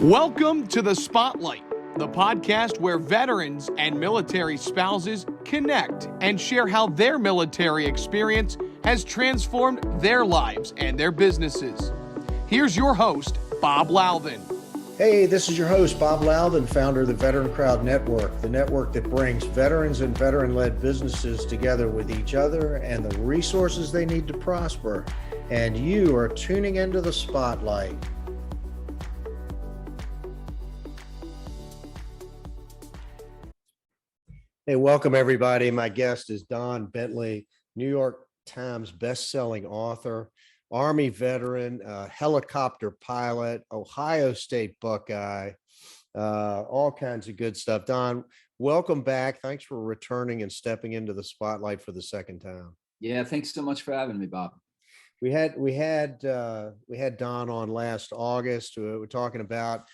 Welcome to The Spotlight, the podcast where veterans and military spouses connect and share how their military experience has transformed their lives and their businesses. Here's your host, Bob Louthen. Hey, this is your host, Bob Louthen, founder of the VeteranCrowd Network, the network that brings veterans and veteran-led businesses together with each other and the resources they need to prosper. And you are tuning into The Spotlight. Hey, welcome everybody. My guest is Don Bentley, New York Times best-selling author, Army veteran, helicopter pilot, Ohio State Buckeye, all kinds of good stuff. Don, welcome back. Thanks for returning and stepping into the spotlight for the second time. Yeah, thanks so much for having me, Bob. We had Don on last August. We're talking about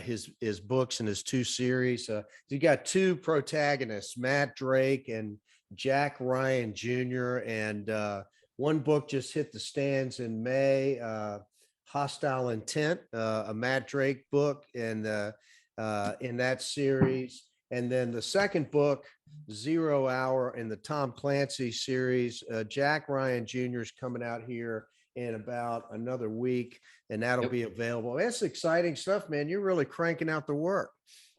his books and his two series. You got two protagonists, Matt Drake and Jack Ryan Jr. And one book just hit the stands in May, Hostile Intent, a Matt Drake book, and in that series. And then the second book, 0 Hour, in the Tom Clancy series. Jack Ryan Jr. is coming out here in about another week, and that'll be available. That's exciting stuff, man. You're really cranking out the work.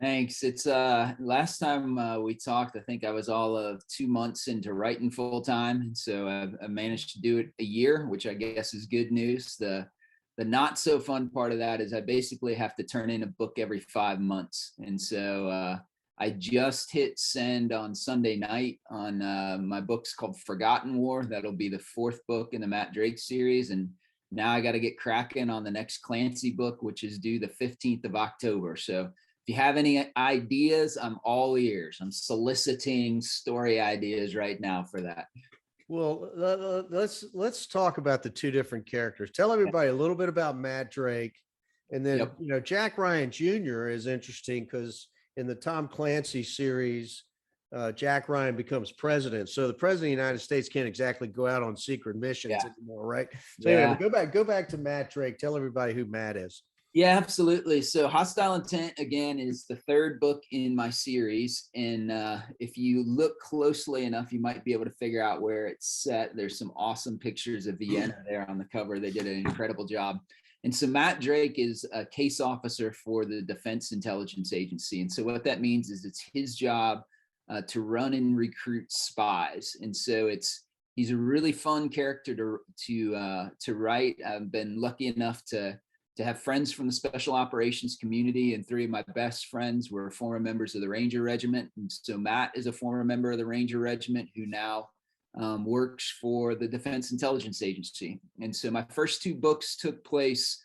Thanks. It's last time we talked, I think I was all of 2 months into writing full time, and so I managed to do it a year, which I guess is good news. The not so fun part of that is I basically have to turn in a book every 5 months, and so I just hit send on Sunday night on my book's called Forgotten War. That'll be the fourth book in the Matt Drake series. And now I got to get cracking on the next Clancy book, which is due the 15th of October. So if you have any ideas, I'm all ears. I'm soliciting story ideas right now for that. Well, let's talk about the two different characters. Tell everybody a little bit about Matt Drake. And then, Jack Ryan Jr. is interesting because in the Tom Clancy series, Jack Ryan becomes president. So the president of the United States can't exactly go out on secret missions anymore, right? So anyway, go back to Matt Drake. Tell everybody who Matt is. Yeah, absolutely. So Hostile Intent, again, is the third book in my series. And if you look closely enough, you might be able to figure out where it's set. There's some awesome pictures of Vienna there on the cover. They did an incredible job. And so Matt Drake is a case officer for the Defense Intelligence Agency. And so what that means is it's his job to run and recruit spies. And so he's a really fun character to write. I've been lucky enough to have friends from the special operations community, and three of my best friends were former members of the Ranger Regiment. And so Matt is a former member of the Ranger Regiment who now works for the Defense Intelligence Agency. And so my first two books took place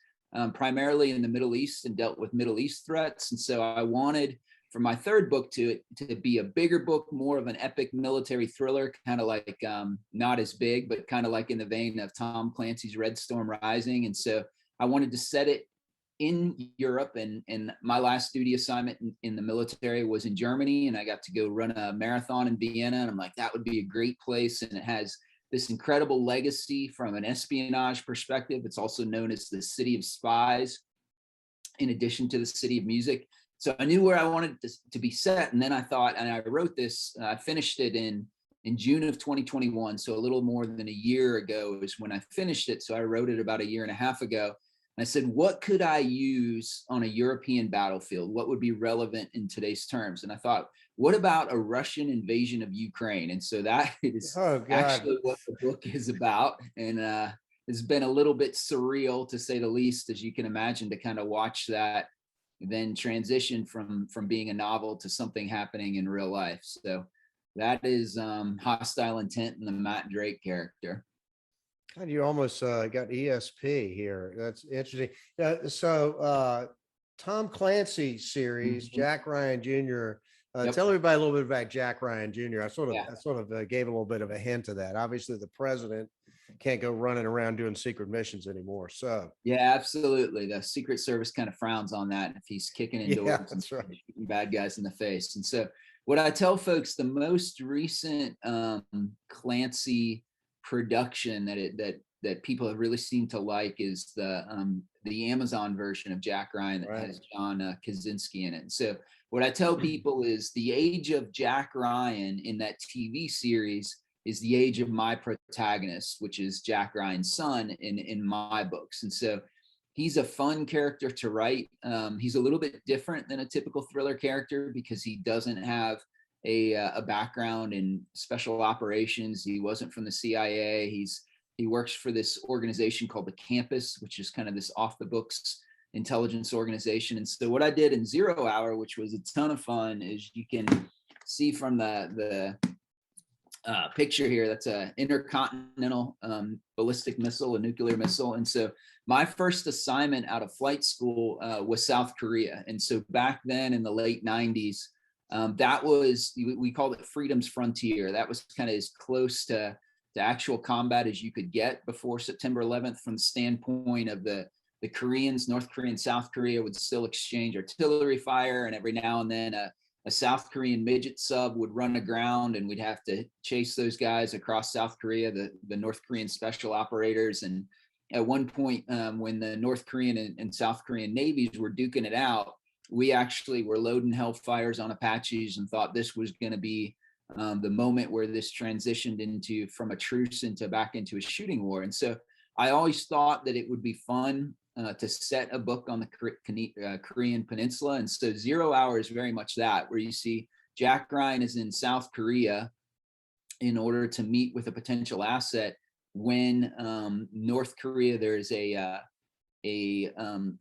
primarily in the Middle East and dealt with Middle East threats. And so I wanted for my third book to be a bigger book, more of an epic military thriller, kind of like not as big, but kind of like in the vein of Tom Clancy's Red Storm Rising. And so I wanted to set it in Europe, and my last duty assignment in the military was in Germany, and I got to go run a marathon in Vienna, and I'm like, that would be a great place. And it has this incredible legacy from an espionage perspective. It's also known as the City of Spies, in addition to the City of Music. So I knew where I wanted to be set, and then I thought, and I wrote this, I finished it in June of 2021, so a little more than a year ago is when I finished it. So I wrote it about a year and a half ago. I said, what could I use on a European battlefield? What would be relevant in today's terms? And I thought, what about a Russian invasion of Ukraine? And so that is actually what the book is about. And it's been a little bit surreal, to say the least, as you can imagine, to kind of watch that then transition from being a novel to something happening in real life. So that is Hostile Intent and the Matt Drake character. God, you almost got ESP here. That's interesting. So Tom Clancy series, Jack Ryan Jr. Tell everybody a little bit about Jack Ryan Jr. I sort of gave a little bit of a hint of that. Obviously, the president can't go running around doing secret missions anymore. So yeah, absolutely. The Secret Service kind of frowns on that if he's kicking indoors and shooting bad guys in the face. And so what I tell folks, the most recent Clancy production that that people have really seemed to like is the Amazon version of Jack Ryan that has John Krasinski in it. So what I tell people is the age of Jack Ryan in that TV series is the age of my protagonist, which is Jack Ryan's son in my books. And so he's a fun character to write. He's a little bit different than a typical thriller character because he doesn't have a background in special operations. He wasn't from the CIA. He works for this organization called the Campus, which is kind of this off the books intelligence organization. And so what I did in 0 Hour, which was a ton of fun, is you can see from the picture here, that's a intercontinental ballistic missile, a nuclear missile. And so my first assignment out of flight school was South Korea. And so back then in the late 90s, that was, we called it Freedom's Frontier. That was kind of as close to actual combat as you could get before September 11th, from the standpoint of the Koreans. North Korea and South Korea would still exchange artillery fire, and every now and then a South Korean midget sub would run aground, and we'd have to chase those guys across South Korea, the North Korean special operators. And at one point, when the North Korean and South Korean navies were duking it out, we actually were loading Hellfires on Apaches and thought this was going to be the moment where this transitioned from a truce back into a shooting war. And so I always thought that it would be fun to set a book on the Korean Peninsula. And so 0 Hour is very much that, where you see Jack Ryan is in South Korea in order to meet with a potential asset when North Korea, there's a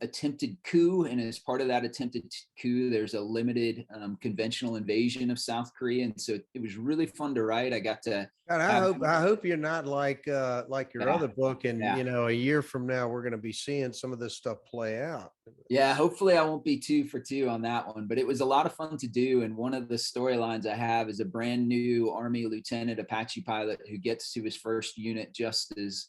attempted coup, and as part of that attempted coup, there's a limited conventional invasion of South Korea. And so it was really fun to write. I got to. God, I hope you're not like your other book, and a year from now we're going to be seeing some of this stuff play out. Yeah, hopefully I won't be 2 for 2 on that one, but it was a lot of fun to do. And one of the storylines I have is a brand new Army lieutenant Apache pilot who gets to his first unit just as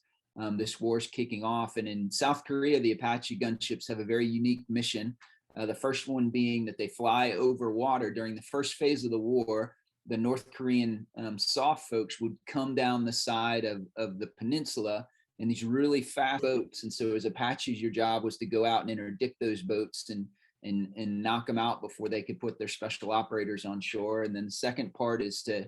this war's kicking off. And in South Korea, the Apache gunships have a very unique mission. The first one being that they fly over water. During the first phase of the war, the North Korean soft folks would come down the side of the peninsula in these really fast boats. And so as Apaches, your job was to go out and interdict those boats and knock them out before they could put their special operators on shore. And then the second part is to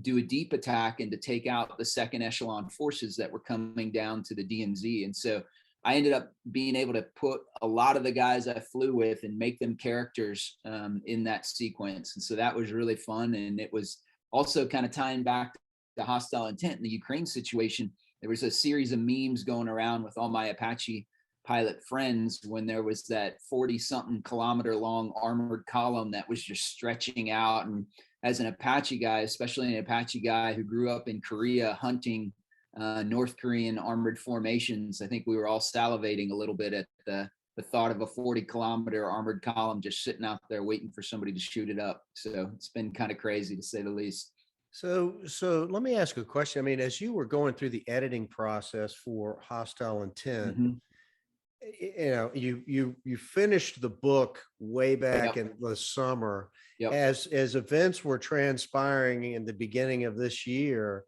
do a deep attack and to take out the second echelon forces that were coming down to the DMZ. And so I ended up being able to put a lot of the guys I flew with and make them characters in that sequence. And so that was really fun. And it was also kind of tying back to Hostile Intent in the Ukraine situation. There was a series of memes going around with all my Apache pilot friends when there was that 40-something kilometer long armored column that was just stretching out. And as an Apache guy, especially an Apache guy who grew up in Korea hunting North Korean armored formations, I think we were all salivating a little bit at the thought of a 40-kilometer armored column just sitting out there waiting for somebody to shoot it up. So it's been kind of crazy, to say the least. So let me ask you a question. I mean, as you were going through the editing process for Hostile Intent, you finished the book way back in the summer. As events were transpiring in the beginning of this year,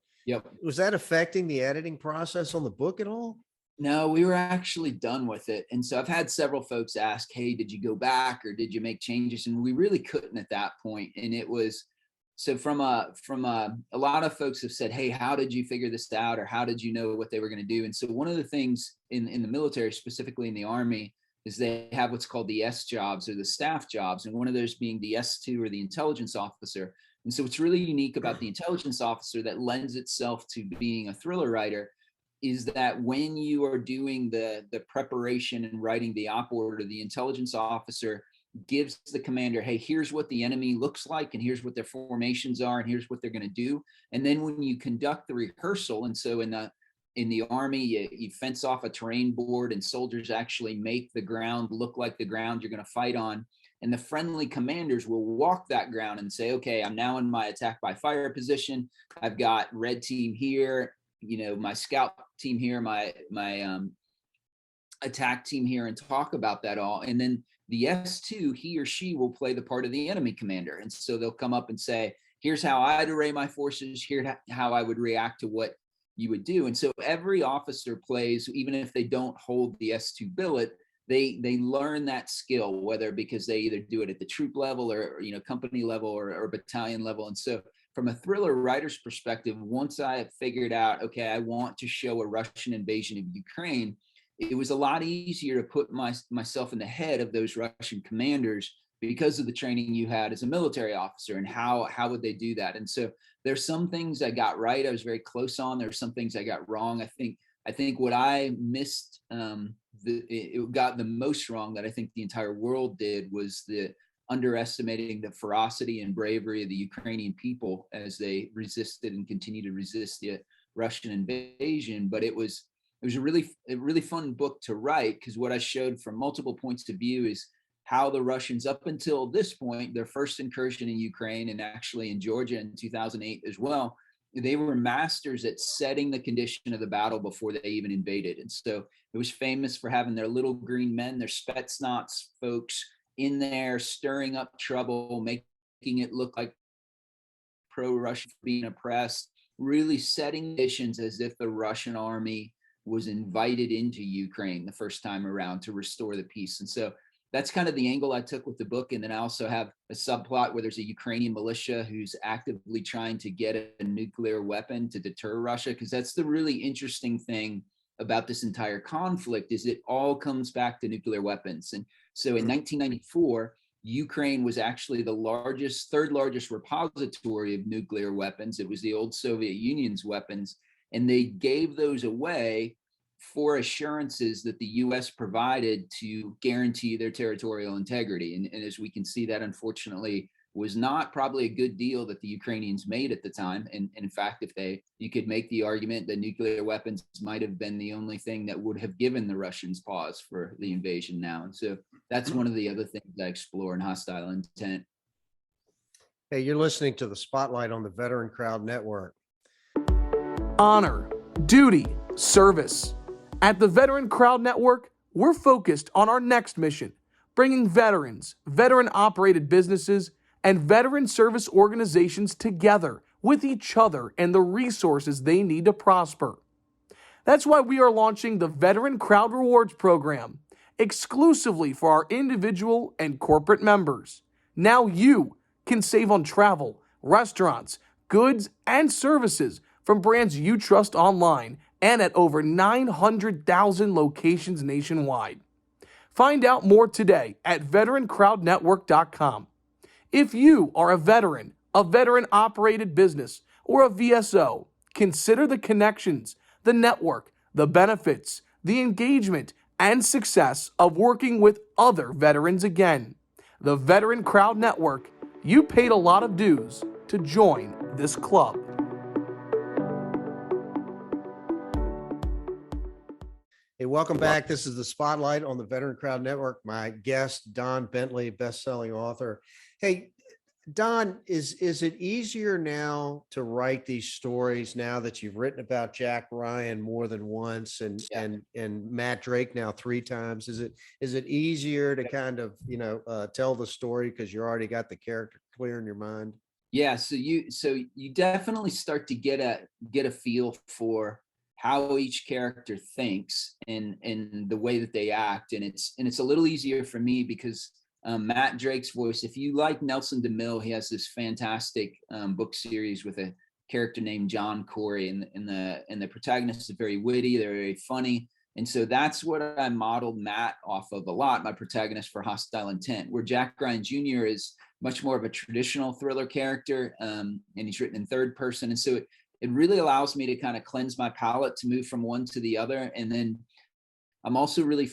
was that affecting the editing process on the book at all? No, we were actually done with it. And so I've had several folks ask, hey, did you go back or did you make changes? And we really couldn't at that point. And it was, so from a lot of folks have said, hey, how did you figure this out? Or how did you know what they were going to do? And so one of the things in the military, specifically in the Army, is they have what's called the S jobs or the staff jobs. And one of those being the S2 or the intelligence officer. And so what's really unique about the intelligence officer that lends itself to being a thriller writer is that when you are doing the preparation and writing the op order, the intelligence officer gives the commander, hey, here's what the enemy looks like, and here's what their formations are, and here's what they're going to do. And then when you conduct the rehearsal, and so in the Army, you fence off a terrain board, and soldiers actually make the ground look like the ground you're going to fight on. And the friendly commanders will walk that ground and say, okay, I'm now in my attack by fire position. I've got red team here, my scout team here, my attack team here, and talk about that all. And then the S2, he or she will play the part of the enemy commander. And so they'll come up and say, here's how I'd array my forces. Here's how I would react to what you would do. And so every officer plays, even if they don't hold the S2 billet, they learn that skill, whether because they either do it at the troop level or company level or battalion level. And so from a thriller writer's perspective, once I figured out, okay, I want to show a Russian invasion of Ukraine, it was a lot easier to put myself in the head of those Russian commanders because of the training you had as a military officer, and how would they do that. And so there's some things I got right, I was very close on. There's some things I got wrong. I think what I missed, it got the most wrong that I think the entire world did, was the underestimating the ferocity and bravery of the Ukrainian people as they resisted and continue to resist the Russian invasion. But it was a really fun book to write, because what I showed from multiple points of view is how the Russians, up until this point, their first incursion in Ukraine and actually in Georgia in 2008 as well, they were masters at setting the condition of the battle before they even invaded. And so it was famous for having their little green men, their Spetsnaz folks in there stirring up trouble, making it look like pro-Russian being oppressed, really setting conditions as if the Russian army was invited into Ukraine the first time around to restore the peace. And so that's kind of the angle I took with the book. And then I also have a subplot where there's a Ukrainian militia who's actively trying to get a nuclear weapon to deter Russia, because that's the really interesting thing about this entire conflict, is it all comes back to nuclear weapons. And so in 1994, Ukraine was actually the third largest repository of nuclear weapons. It was the old Soviet Union's weapons, and they gave those away for assurances that the US provided to guarantee their territorial integrity. And as we can see, that unfortunately was not probably a good deal that the Ukrainians made at the time. And in fact, you could make the argument that nuclear weapons might have been the only thing that would have given the Russians pause for the invasion now. And so that's one of the other things I explore in Hostile Intent. Hey, you're listening to the Spotlight on the Veteran Crowd Network. Honor, duty, service. At the Veteran Crowd Network, we're focused on our next mission, bringing veterans, veteran-operated businesses, and veteran service organizations together with each other and the resources they need to prosper. That's why we are launching the Veteran Crowd Rewards Program, exclusively for our individual and corporate members. Now you can save on travel, restaurants, goods, and services from brands you trust online and at over 900,000 locations nationwide. Find out more today at VeteranCrowdNetwork.com. If you are a veteran-operated business, or a VSO, consider the connections, the network, the benefits, the engagement, and success of working with other veterans again. The Veteran Crowd Network, you paid a lot of dues to join this club. Hey, welcome back. This is the Spotlight on the Veteran Crowd Network. My guest, Don Bentley, best-selling author. Hey, Don, is it easier now to write these stories now that you've written about Jack Ryan more than once and Matt Drake now 3 times? Is it easier to kind of tell the story because you already got the character clear in your mind? Yeah, so you definitely start to get a feel for how each character thinks and the way that they act, and it's a little easier for me because Matt Drake's voice. If you like Nelson DeMille, he has this fantastic book series with a character named John Corey, and the protagonists are very witty, they're very funny, and so that's what I modeled Matt off of a lot. My protagonist for Hostile Intent, where Jack Ryan Jr. is much more of a traditional thriller character, and he's written in third person, and so it really allows me to kind of cleanse my palate to move from one to the other. And then I'm also really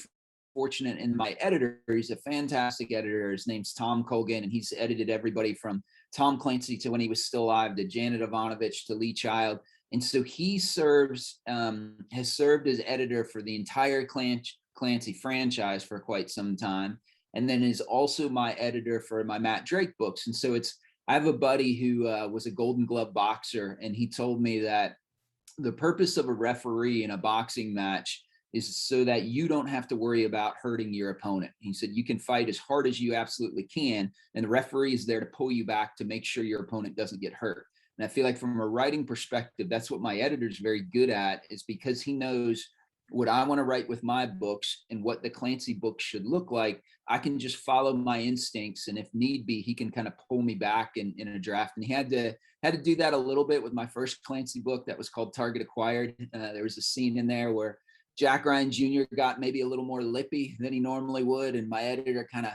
fortunate in my editor. He's a fantastic editor. His name's Tom Colgan, and he's edited everybody from Tom Clancy to when he was still alive, to Janet Ivanovich, to Lee Child. And so he has served as editor for the entire Clancy franchise for quite some time, and then is also my editor for my Matt Drake books. And so I have a buddy who was a Golden Glove boxer, and he told me that the purpose of a referee in a boxing match is so that you don't have to worry about hurting your opponent. He said you can fight as hard as you absolutely can, and the referee is there to pull you back to make sure your opponent doesn't get hurt. And I feel like from a writing perspective, that's what my editor is very good at, is because he knows what I want to write with my books and what the Clancy book should look like. I can just follow my instincts, and if need be, he can kind of pull me back in a draft. And he had to do that a little bit with my first Clancy book that was called Target Acquired. There was a scene in there where Jack Ryan Jr. got maybe a little more lippy than he normally would, and my editor kind of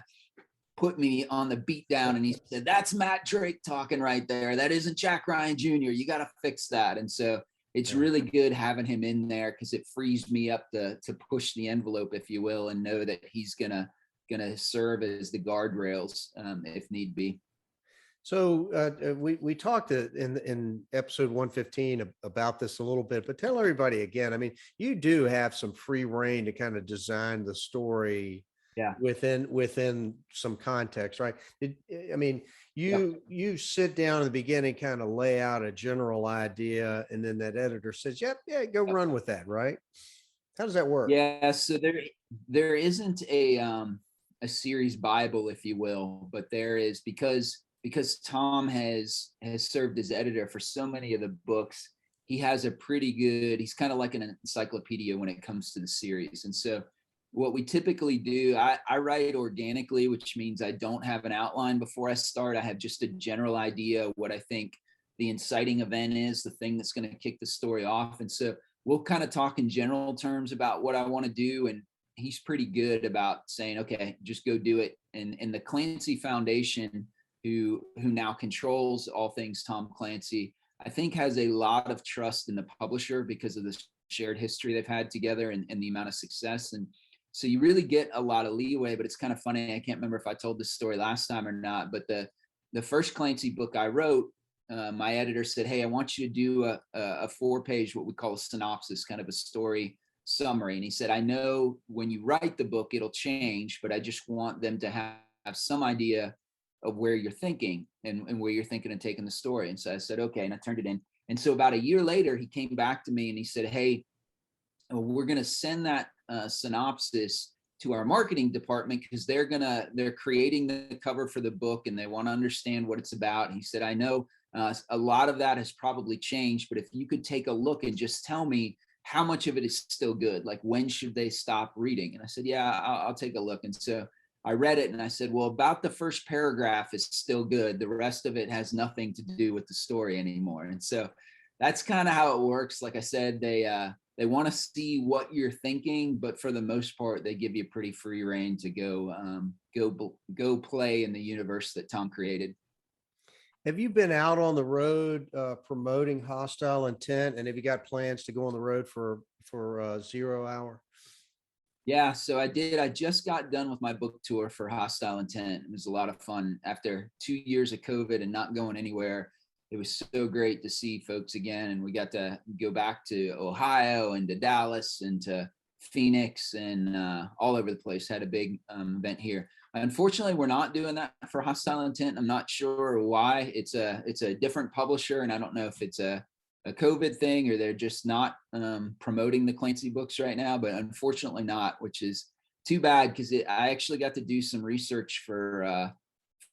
put me on the beat down, and he said, "That's Matt Drake talking right there. That isn't Jack Ryan Jr. You got to fix that." And so it's really good having him in there, because it frees me up to push the envelope, if you will, and know that he's gonna serve as the guardrails if need be. So we talked in episode 115 about this a little bit, but tell everybody again. I mean, you do have some free reign to kind of design the story within some context, right? You sit down in the beginning, kind of lay out a general idea, and then that editor says, "Yep, yeah, go run with that," right? How does that work? Yeah, so there isn't a series Bible, if you will, but there is, because Tom has served as editor for so many of the books. He has a pretty good, he's kind of like an encyclopedia when it comes to the series. And so what we typically do, I write organically, which means I don't have an outline before I start. I have just a general idea of what I think the inciting event is, the thing that's going to kick the story off. And so we'll kind of talk in general terms about what I want to do. And he's pretty good about saying, okay, just go do it. And the Clancy Foundation, who now controls all things Tom Clancy, I think has a lot of trust in the publisher because of the shared history they've had together and the amount of success. And so you really get a lot of leeway. But it's kind of funny, I can't remember if I told this story last time or not, but the first Clancy book I wrote, my editor said, "Hey, I want you to do a 4-page, what we call a synopsis, kind of a story summary." And he said, "I know when you write the book, it'll change, but I just want them to have some idea of where you're thinking and where you're thinking of taking the story." And so I said, okay. And I turned it in. And so about a year later, he came back to me and he said, "Hey, we're going to send that synopsis to our marketing department, because they're creating the cover for the book and they want to understand what it's about." And he said, "I know a lot of that has probably changed, but if you could take a look and just tell me how much of it is still good, like when should they stop reading?" And I said, "Yeah, I'll take a look." And so I read it and I said, "Well, about the first paragraph is still good. The rest of it has nothing to do with the story anymore." And so that's kind of how it works. Like I said, they want to see what you're thinking, but for the most part, they give you pretty free reign to go play in the universe that Tom created. Have you been out on the road promoting Hostile Intent, and have you got plans to go on the road for 0 Hour? Yeah, so I did. I just got done with my book tour for Hostile Intent. It was a lot of fun. After 2 years of COVID and not going anywhere, it was so great to see folks again. And we got to go back to Ohio and to Dallas and to Phoenix and all over the place. Had a big event here. Unfortunately, we're not doing that for Hostile Intent. I'm not sure why. It's a different publisher, and I don't know if it's a COVID thing or they're just not promoting the Clancy books right now, but unfortunately not, which is too bad, because I actually got to do some research for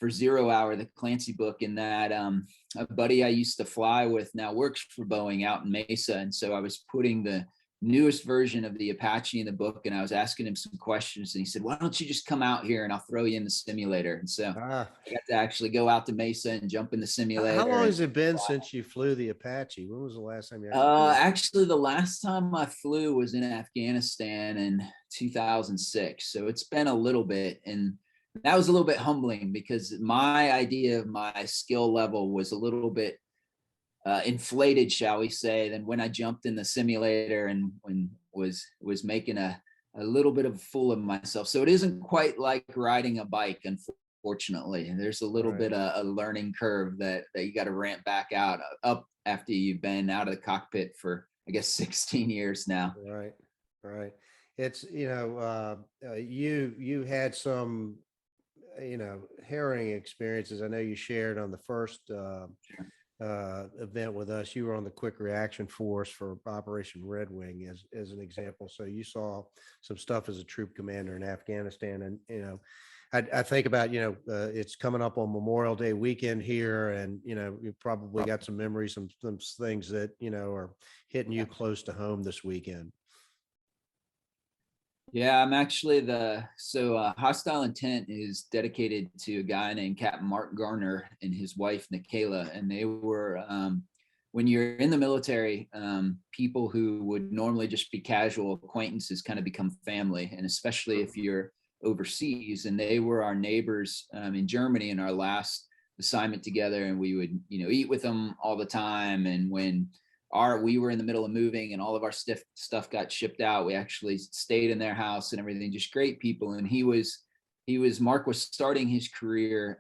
0 Hour, the Clancy book, in that a buddy I used to fly with now works for Boeing out in Mesa. And so I was putting the newest version of the Apache in the book, and I was asking him some questions, and he said, "Why don't you just come out here and I'll throw you in the simulator?" And so I got to actually go out to Mesa and jump in the simulator. How long has it been since you flew the Apache? When was the last time you actually the last time I flew was in Afghanistan in 2006. So it's been a little bit, and that was a little bit humbling, because my idea of my skill level was a little bit inflated, shall we say, than when I jumped in the simulator and was making a little bit of a fool of myself. So it isn't quite like riding a bike, unfortunately. There's a little bit of a learning curve that you got to ramp back up after you've been out of the cockpit for, I guess, 16 years now. Right. It's, you had some, harrowing experiences. I know you shared on the first event with us. You were on the quick reaction force for Operation Red Wing as an example. So you saw some stuff as a troop commander in Afghanistan, and I think about, it's coming up on Memorial Day weekend here, and, you probably got some memories, some things that, are hitting you close to home this weekend. Yeah, I'm actually Hostile Intent is dedicated to a guy named Captain Mark Garner and his wife, Nikayla. And they were, when you're in the military, people who would normally just be casual acquaintances kind of become family. And especially if you're overseas, and they were our neighbors in Germany in our last assignment together. And we would, eat with them all the time. And when we were in the middle of moving and all of our stuff got shipped out, we actually stayed in their house and everything. Just great people. And Mark was starting his career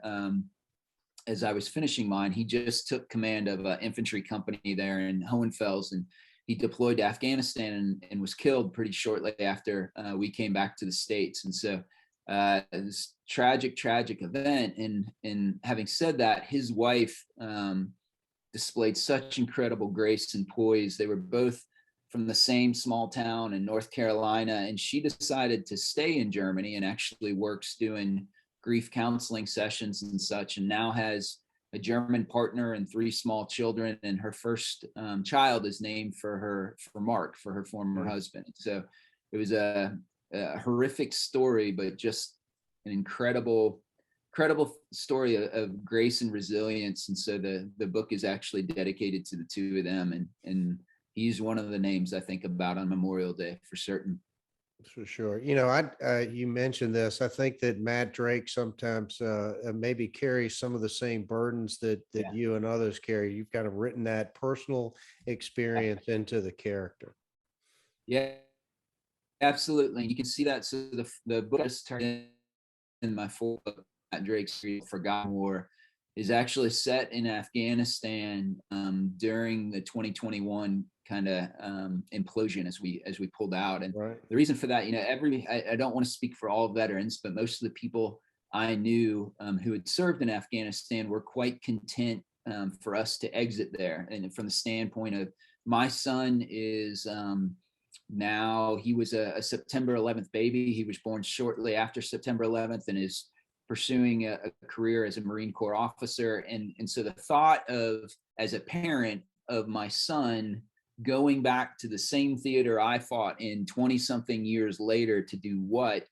as I was finishing mine. He just took command of an infantry company there in Hohenfels, and he deployed to Afghanistan and was killed pretty shortly after we came back to the States. And so this tragic event. And having said that, his wife displayed such incredible grace and poise. They were both from the same small town in North Carolina, and she decided to stay in Germany and actually works doing grief counseling sessions and such, and now has a German partner and 3 small children. And her first child is named for Mark, for her former husband. So it was a horrific story, but just an incredible story of grace and resilience. And so the book is actually dedicated to the 2 of them. And he's one of the names I think about on Memorial Day for certain. For sure. You mentioned this. I think that Matt Drake sometimes maybe carries some of the same burdens that you and others carry. You've kind of written that personal experience into the character. Yeah, absolutely. You can see that. So the book is turned in my 4th book, Matt Drake's Forgotten War, is actually set in Afghanistan during the 2021 kind of implosion as we pulled out. And the reason for that, I don't want to speak for all veterans, but most of the people I knew who had served in Afghanistan were quite content for us to exit there. And from the standpoint of my son is now, he was a September 11th baby. He was born shortly after September 11th and is pursuing a career as a Marine Corps officer. And so the thought of, as a parent, of my son going back to the same theater I fought in 20 something years later to do what,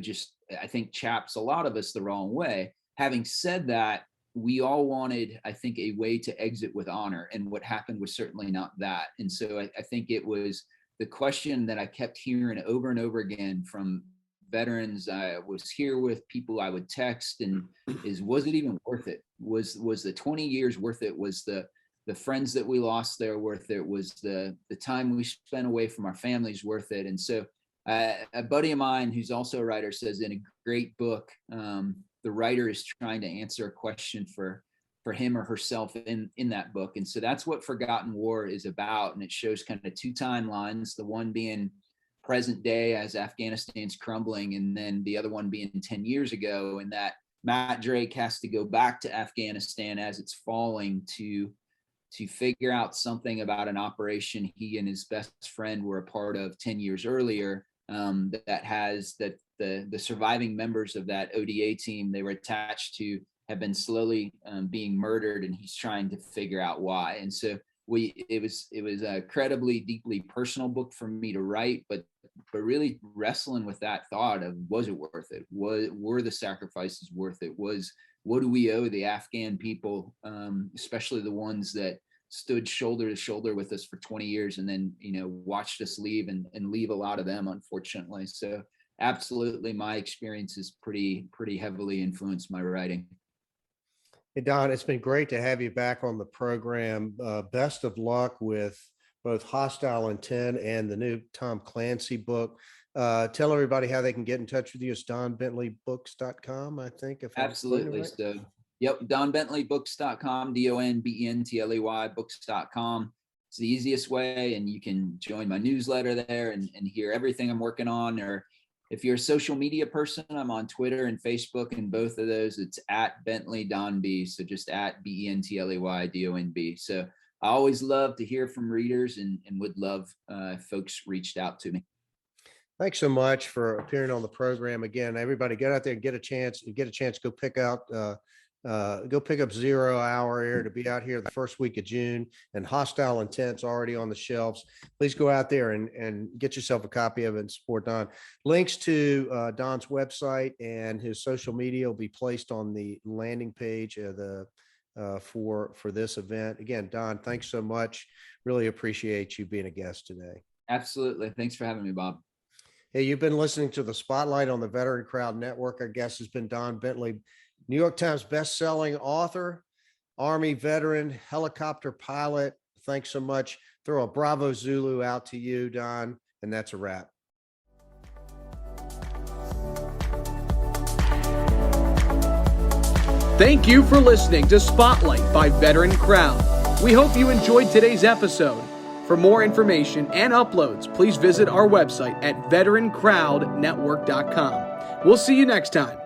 just I think chaps a lot of us the wrong way. Having said that, we all wanted, I think, a way to exit with honor. And what happened was certainly not that. And so I think it was the question that I kept hearing over and over again from veterans I was here with, people I would text, and was it even worth it? Was the 20 years worth it? Was the friends that we lost there worth it? Was the time we spent away from our families worth it? And so a buddy of mine who's also a writer says in a great book, the writer is trying to answer a question for him or herself in that book. And so that's what Forgotten War is about. And it shows kind of 2 timelines, the one being present day as Afghanistan's crumbling, and then the other one being 10 years ago. And that Matt Drake has to go back to Afghanistan as it's falling to figure out something about an operation he and his best friend were a part of 10 years earlier, that has the surviving members of that ODA team they were attached to have been slowly being murdered, and he's trying to figure out why. And so it was a incredibly deeply personal book for me to write, but really wrestling with that thought of, was it worth it? Were the sacrifices worth it? What do we owe the Afghan people, especially the ones that stood shoulder to shoulder with us for 20 years and then, watched us leave and leave a lot of them, unfortunately. So absolutely, my experience is pretty heavily influenced my writing. Hey, Don, it's been great to have you back on the program. Best of luck with both Hostile Intent and the new Tom Clancy book. Tell everybody how they can get in touch with you. It's donbentley.books.com, I think. Absolutely. So, yep, donbentley.books.com, DONBENTLEY books.com. It's the easiest way, and you can join my newsletter there and hear everything I'm working on. Or if you're a social media person, I'm on Twitter and Facebook, and both of those, it's at Bentley Don B. So just at BENTLEY DONB. So I always love to hear from readers and would love if folks reached out to me. Thanks so much for appearing on the program again. Everybody, get out there and get a chance. Go pick up 0 Hour Air to be out here the first week of June, and Hostile Intent's already on the shelves. Please go out there and get yourself a copy of it and support Don. Links to Don's website and his social media will be placed on the landing page of for this event. Again, Don, thanks so much. Really appreciate you being a guest today. Absolutely. Thanks for having me, Bob. Hey, you've been listening to the Spotlight on the Veteran Crowd Network. Our guest has been Don Bentley, New York Times best-selling author, Army veteran, helicopter pilot. Thanks so much. Throw a Bravo Zulu out to you, Don, and that's a wrap. Thank you for listening to Spotlight by Veteran Crowd. We hope you enjoyed today's episode. For more information and uploads, please visit our website at VeteranCrowdNetwork.com. We'll see you next time.